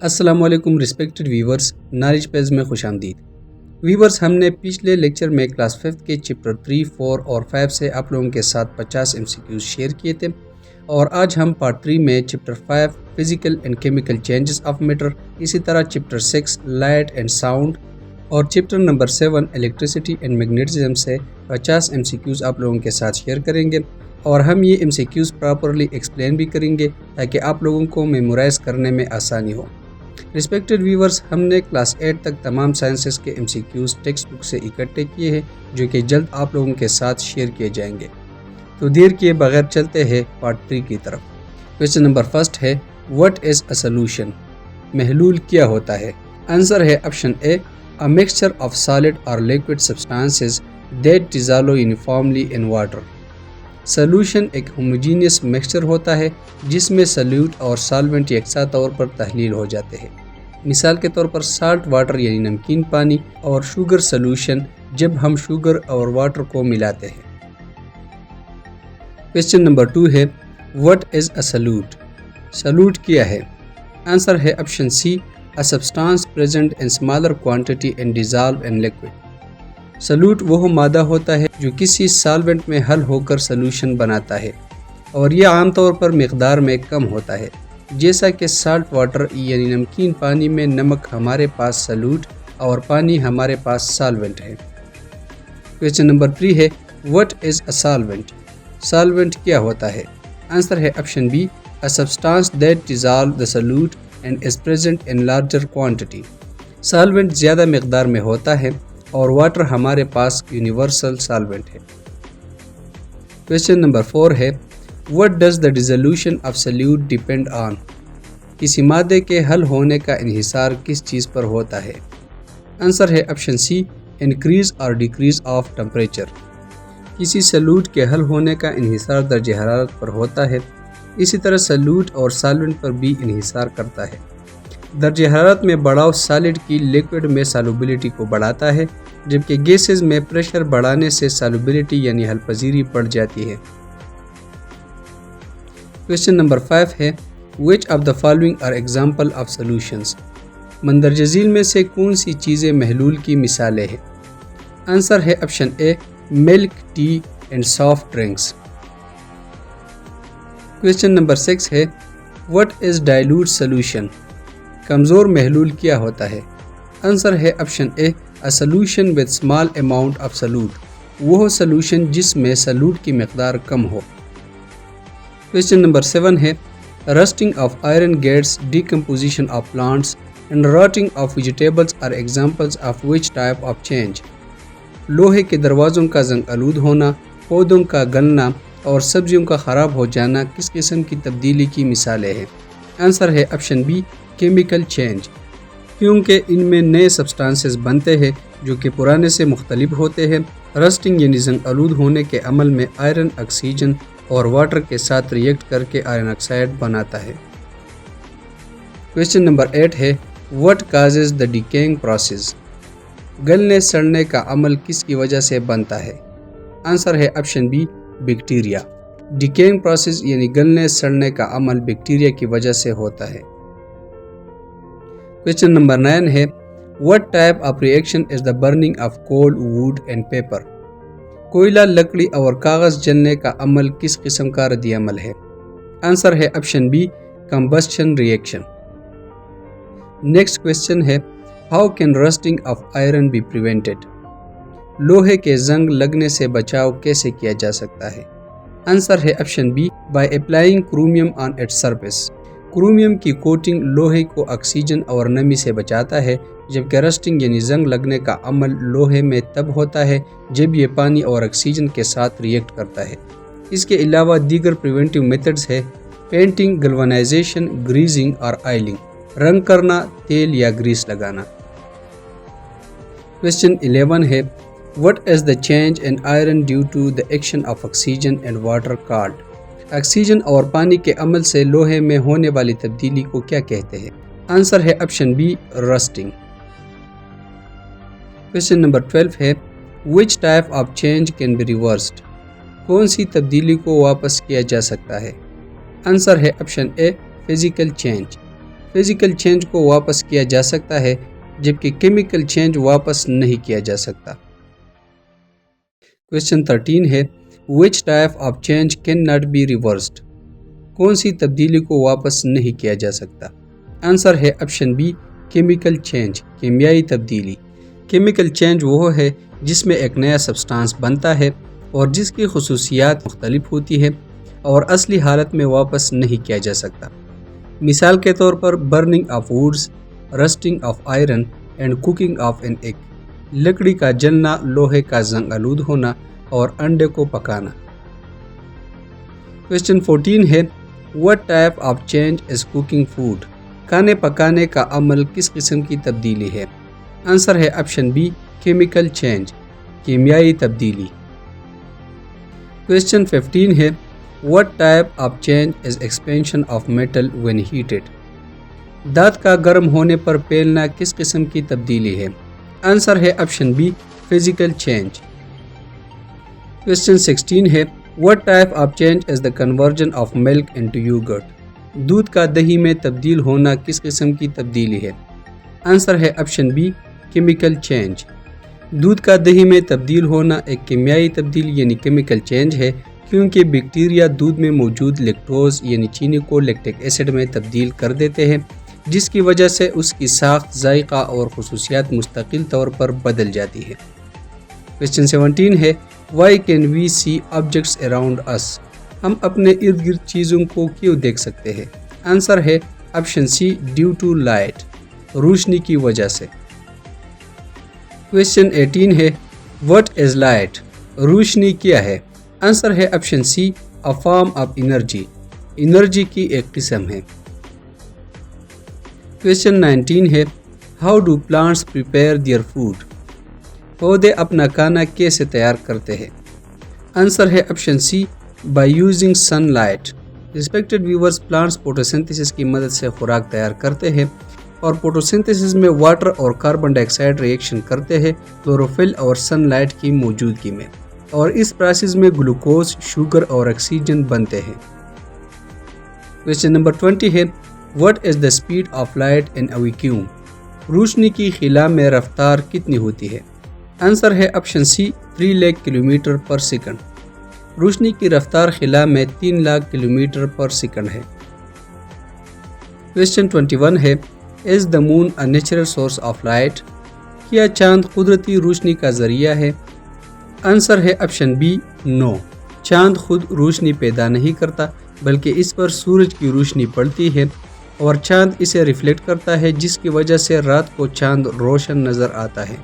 السلام علیکم respected viewers, knowledge Ps میں خوش آمدید۔ ویورز، ہم نے پچھلے لیکچر میں کلاس 5 کے چیپٹر 3، 4 اور 5 سے آپ لوگوں کے ساتھ 50 MCQs شیئر کیے تھے، اور آج ہم پارٹ 3 میں chapter 5 physical and chemical changes of matter, اسی طرح چیپٹر 6 لائٹ اینڈ ساؤنڈ اور chapter number 7 electricity and magnetism سے 50 MCQs آپ لوگوں کے ساتھ شیئر کریں گے، اور ہم یہ MCQs پراپرلی ایکسپلین بھی کریں گے تاکہ آپ لوگوں کو میمورائز کرنے میں آسانی ہو۔ ریسپیکٹڈ ویورز، ہم نے کلاس 8 تک تمام سائنسز کے MCQs ٹیکسٹ بک سے اکٹھے کیے ہیں، جو کہ جلد آپ لوگوں کے ساتھ شیئر کیے جائیں گے۔ تو دیر کیے بغیر چلتے ہیں پارٹ 3 کی طرف۔ کویسچن نمبر 1 ہے، واٹ از اے سولوشن؟ محلول کیا ہوتا ہے؟ آنسر ہے option a, a mixture of solid or liquid substances that dissolve uniformly in water۔ Solution ایک ہوموجینس مکسچر ہوتا ہے جس میں سلیوٹ اور سالوینٹ یکساں طور پر تحلیل ہو جاتے ہیں۔ مثال کے طور پر سالٹ واٹر یعنی نمکین پانی، اور شوگر سولوشن جب ہم شوگر اور واٹر کو ملاتے ہیں۔ کویسچن نمبر 2 ہے، واٹ از اے سولوٹ؟ سولوٹ کیا ہے؟ آنسر ہے option C, a substance present in smaller quantity and dissolved in liquid۔ سولوٹ وہ مادہ ہوتا ہے جو کسی سالوینٹ میں حل ہو کر سولوشن بناتا ہے، اور یہ عام طور پر مقدار میں کم ہوتا ہے، جیسا کہ سالٹ واٹر یعنی نمکین پانی میں نمک ہمارے پاس سولوٹ اور پانی ہمارے پاس سالوینٹ ہے۔ کویسچن نمبر 3 ہے، what is a solvent? Solvent کیا ہوتا ہے؟ آنسر ہے option be, a substance that dissolves the solute and is present in larger quantity۔ Solvent زیادہ مقدار میں ہوتا ہے اور واٹر ہمارے پاس یونیورسل سالوینٹ ہے۔ کویسچن نمبر 4 ہے، what does the dissolution of solute depend on؟ کسی مادے کے حل ہونے کا انحصار کس چیز پر ہوتا ہے؟ آنسر ہے آپشن سی، انکریز اور ڈیکریز آف ٹمپریچر۔ کسی سولوٹ کے حل ہونے کا انحصار درجہ حرارت پر ہوتا ہے، اسی طرح سولوٹ اور سالوینٹ پر بھی انحصار کرتا ہے۔ درجہ حرارت میں بڑھاؤ سالڈ کی لیکوڈ میں سالوبلٹی کو بڑھاتا ہے، جبکہ گیسز میں پریشر بڑھانے سے سالوبلٹی یعنی حل پذیری بڑھ جاتی ہے۔ کویسچن نمبر 5 ہے، which of the following are example of solutions؟ مندرجہ ذیل میں سے کون سی چیزیں محلول کی مثالیں ہیں؟ آنسر ہے option A, milk, tea and soft drinks. Question number 6 ہے، what is dilute solution؟ کمزور محلول کیا ہوتا ہے؟ آنسر ہے option a, a solution with small amount of solute۔ وہ سولوشن جس میں سولوٹ کی مقدار کم ہو۔ کویسچن نمبر 7 ہے، rusting of iron gets decomposition of plants and rotting of vegetables are examples of which type of change؟ لوہے کے دروازوں کا زنگ آلود ہونا، پودوں کا گلنا اور سبزیوں کا خراب ہو جانا کس قسم کی تبدیلی کی مثالیں ہیں؟ آنسر ہے آپشن بی، کیمیکل چینج، کیونکہ ان میں نئے سبسٹانسز بنتے ہیں جو کہ پرانے سے مختلف ہوتے ہیں۔ رسٹنگ یعنی زنگ آلود ہونے کے عمل میں آئرن آکسیجن اور واٹر کے ساتھ ریئیکٹ کر کے آئرن آکسائڈ بناتا ہے۔ کویسچن نمبر 8 ہے، what causes the decaying process؟ گلنے سڑنے کا عمل کس کی وجہ سے بنتا ہے؟ آنسر ہے آپشن بی، بیکٹیریا۔ ڈیکیئنگ پروسیس یعنی گلنے سڑنے کا عمل بیکٹیریا کی وجہ سے ہوتا ہے۔ کویسچن نمبر 9 ہے، what type of reaction is the burning of coal, wood and paper؟ کوئلہ، لکڑی اور کاغذ جلنے کا عمل کس قسم کا ردی عمل ہے؟ آنسر ہے option B, combustion reaction. Next question ہے، how can rusting of iron be prevented؟ لوہے کے زنگ لگنے سے بچاؤ کیسے کیا جا سکتا ہے؟ آنسر ہے option be, by applying chromium on its surface۔ کرومیم کی کوٹنگ لوہے کو آکسیجن اور نمی سے بچاتا ہے، جبکہ رسٹنگ یعنی زنگ لگنے کا عمل لوہے میں تب ہوتا ہے جب یہ پانی اور آکسیجن کے ساتھ ریئیکٹ کرتا ہے۔ اس کے علاوہ دیگر پریونٹیو میتھڈز ہے، پینٹنگ، گلونائزیشن، گریزنگ اور آئلنگ، رنگ کرنا، تیل یا گریس لگانا۔ کویسچن 11 ہے، what is the change in iron due to the action of oxygen and water called؟ Oxygen اور پانی کے عمل سے لوہے میں ہونے والی تبدیلی کو کیا کہتے ہیں؟ آنسر ہے آپشن بی، رسٹنگ۔ کویسچن نمبر 12 ہے، which type of change can be reversed؟ کون سی تبدیلی کو واپس کیا جا سکتا ہے؟ آنسر ہے آپشن اے، فزیکل چینج۔ فزیکل چینج کو واپس کیا جا سکتا ہے جبکہ کیمیکل چینج واپس نہیں کیا جا سکتا۔ کویسچن 13 ہے which type of change cannot be reversed؟ کون سی تبدیلی کو واپس نہیں کیا جا سکتا؟ آنسر ہے آپشن بی کیمیکل چینج، کیمیائی تبدیلی۔ کیمیکل چینج وہ ہے جس میں ایک نیا سبسٹانس بنتا ہے اور جس کی خصوصیات مختلف ہوتی ہے اور اصلی حالت میں واپس نہیں کیا جا سکتا۔ مثال کے طور پر burning of woods, rusting of iron and cooking of an egg, لکڑی کا جلنا، لوہے کا زنگ آلود ہونا اور انڈے کو پکانا۔ کویسچن 14 ہے what type of change is cooking food؟ کھانے پکانے کا عمل کس قسم کی تبدیلی ہے؟ آنسر ہے آپشن بی کیمیکل چینج، کیمیائی تبدیلی۔ کویسچن 15 ہے what type of change is expansion of metal when heated؟ دھات کا گرم ہونے پر پیلنا کس قسم کی تبدیلی ہے؟ آنسر ہے option be physical change. Question 16 ہے what type of change is the conversion of milk into yogurt؟ دودھ کا دہی میں تبدیل ہونا کس قسم کی تبدیلی ہے؟ آنسر ہے آپشن بی کیمیکل چینج۔ دودھ کا دہی میں تبدیل ہونا ایک کیمیائی تبدیلی یعنی کیمیکل چینج ہے، کیونکہ بیکٹیریا دودھ میں موجود لیکٹوز یعنی چینی کو لیکٹک ایسڈ میں تبدیل کر دیتے ہیں، جس کی وجہ سے اس کی ساخت، ذائقہ اور خصوصیات مستقل طور پر بدل جاتی ہے۔ کویسچن 17 ہے why can we see objects around us? ہم اپنے ارد گرد چیزوں کو کیوں دیکھ سکتے ہیں؟ آنسر ہے option C due to light, روشنی کی وجہ سے۔ کویسچن 18 ہے واٹ از لائٹ؟ روشنی کیا ہے؟ آنسر ہے option C a form of energy, energy کی ایک قسم ہے۔ کویسچن 19 ہے how do plants prepare their food? پودے اپنا کھانا کیسے تیار کرتے ہیں؟ آنسر ہے option C by using sunlight. Respected viewers, plants photosynthesis کی مدد سے خوراک تیار کرتے ہیں اور فوٹوسنتھسس میں واٹر اور کاربن ڈائی آکسائڈ ریئیکشن کرتے ہیں کلوروفل اور سن لائٹ کی موجودگی میں، اور اس پروسیس میں گلوکوز، شوگر اور آکسیجن بنتے ہیں۔ کویسچن نمبر 20 ہے what is the speed of light in a vacuum? روشنی کی خلا میں رفتار کتنی ہوتی ہے؟ آنسر ہے option C 3 lakh kilometre per second. روشنی کی رفتار خلا میں 3 لاکھ کلومیٹر پر سیکنڈ ہے۔ کویسچن 21 ہے is the moon a natural source of light? کیا چاند قدرتی روشنی کا ذریعہ ہے؟ آنسر ہے آپشن بی نو، چاند خود روشنی پیدا نہیں کرتا بلکہ اس پر سورج کی روشنی پڑتی ہے اور چاند اسے ریفلیکٹ کرتا ہے، جس کی وجہ سے رات کو چاند روشن نظر آتا ہے۔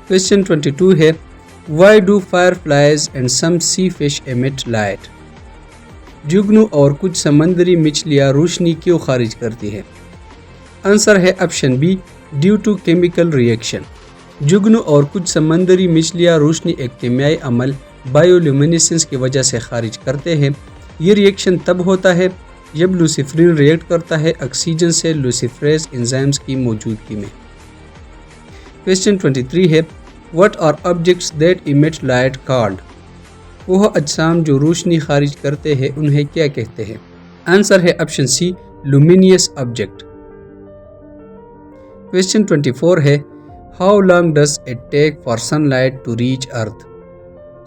کویسچن 22 ہے why do fireflies and some sea fish emit light? جگنو اور کچھ سمندری مچھلیاں روشنی کیوں خارج کرتی ہے؟ آنسر ہے option B due to chemical reaction. جگنو اور کچھ سمندری مچھلیاں روشنی ایک کیمیائی عمل بایولومینیسنس کی وجہ سے خارج کرتے ہیں۔ یہ ریئیکشن تب ہوتا ہے جب لوسیفرین ریئیکٹ کرتا ہے آکسیجن سے لوسیفریز انزائمز کی موجودگی میں۔ کویسچن 23 ہے what are objects that emit light called؟ وہ اجسام جو روشنی خارج کرتے ہیں انہیں کیا کہتے ہیں؟ آنسر ہے آپشن سی لومینیس آبجیکٹ۔ کویسچن 24 ہے how long does it take for sunlight to reach earth؟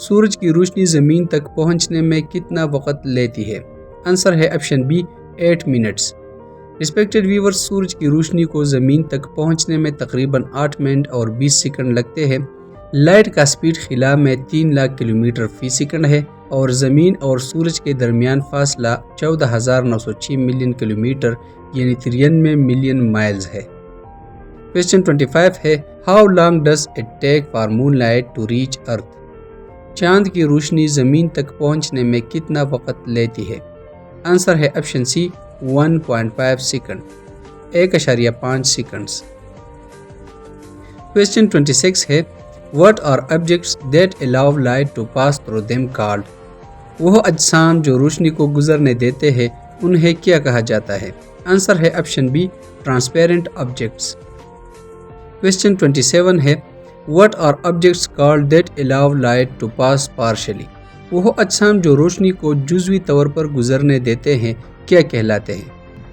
سورج کی روشنی زمین تک پہنچنے میں کتنا وقت لیتی ہے؟ آنسر ہے option be 8 minutes. Respected viewers, سورج کی روشنی کو زمین تک پہنچنے میں تقریباً 8 منٹ اور 20 سیکنڈ لگتے ہیں۔ لائٹ کا سپیڈ خلا میں 3 لاکھ کلومیٹر فی سیکنڈ ہے اور زمین اور سورج کے درمیان فاصلہ 14,906 ملین کلومیٹر یعنی 93 ملین مائلز ہے۔ کویسچن 25 ہے how long does it take for moonlight to reach earth? چاند کی روشنی زمین تک پہنچنے میں کتنا وقت لیتی ہے؟ آنسر ہے option C 1.5 second, 1.5 seconds. Question 26 ہے what are objects that allow light to pass through them called؟ وہ اجسام جو روشنی کو گزرنے دیتے ہیں انہیں کیا کہا جاتا ہے؟ آنسر ہے option be transparent objects. Question 27 ہے what are objects called that allow light to pass partially؟ وہ اجسام جو روشنی کو جزوی طور پر گزرنے دیتے ہیں کیا کہلاتے ہیں؟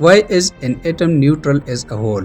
Why is an atom neutral as a whole?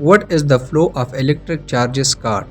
What is the flow of electric charges called?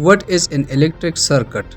What is an electric circuit?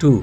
2।